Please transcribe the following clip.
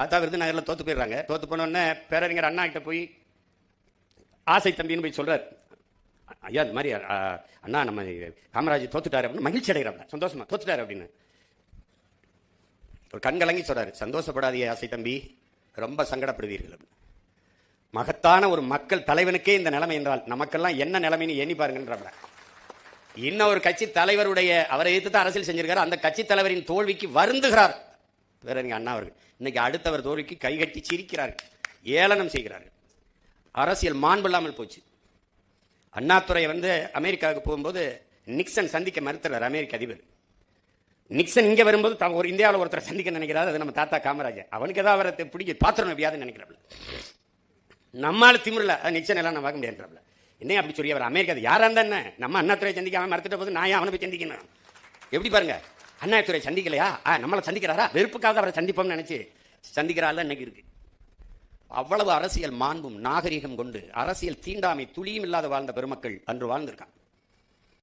தாத்தா விருதுநகரில் தோத்து போயிடுறாங்க. தோத்து போனோடனே பேரறிஞர் அண்ணா கிட்ட போய் ஆசை தம்பின்னு போய் சொல்றாரு, ஐயா இந்த மாதிரி அண்ணா நம்ம காமராஜ் தோத்துட்டாரு அப்படின்னு மகிழ்ச்சி அடைகிறாப்ல, சந்தோஷமா தோத்துட்டாரு அப்படின்னு. ஒரு கண் கலங்கி சொல்றாரு, சந்தோஷப்படாதீங்க ஆசை தம்பி, ரொம்ப சங்கடப்படுவீர்கள். மகத்தான ஒரு மக்கள் தலைவனுக்கே இந்த நிலைமை என்றால் நமக்கெல்லாம் என்ன நிலைமைன்னு எண்ணி பாருங்கன்றாப்ல. இன்னும் ஒரு கட்சி தலைவருடைய அவரை எதிர்த்து தான் அரசியல் செஞ்சிருக்காரு, அந்த கட்சி தலைவரின் தோல்விக்கு வருந்துகிறார் பேரறிஞர் அண்ணா அவர்கள். இன்னைக்கு அடுத்தவர் தோல்விக்கு கைகட்டி சிரிக்கிறார்கள், ஏளனம் செய்கிறார்கள். அரசியல் மாண்பு இல்லாமல் போச்சு. அண்ணாதுரை அமெரிக்காவுக்கு போகும்போது நிக்சன் சந்திக்க மறுத்துறார் அமெரிக்க அதிபர். நிக்சன் இங்கே வரும்போது ஒரு இந்தியாவில் ஒருத்தரை சந்திக்க நினைக்கிறாரு, அது நம்ம தாத்தா காமராஜர். அவனுக்கு ஏதாவது அவரை பிடிக்க பாத்திரம் வியாதுன்னு நினைக்கிறாப்ல. நம்மளால திமுறல நிக்சன் எல்லாம் நான் பார்க்க முடியாதுல. என்ன அப்படி சொல்லி அவர் அமெரிக்கா யாரா இருந்தா என்ன, நம்ம அண்ணாதுரை சந்திக்காம மறுத்துட்ட போது நான் அவனை போய் சந்திக்கணும். எப்படி பாருங்க, அண்ணாதுரை சந்திக்கலையா, நம்மளை சந்திக்கிறாரா, வெறுப்புக்காக அவரை சந்திப்போம்னு நினைச்சு சந்திக்கிறாள் இன்னைக்கு இருக்கு. அவ்வளவு அரசியல் மாண்பும் நாகரிகம் கொண்டு அரசியல் தீண்டாமை துளியும் இல்லாத வாழ்ந்த பெருமக்கள் அன்று வாழ்ந்திருக்காங்க.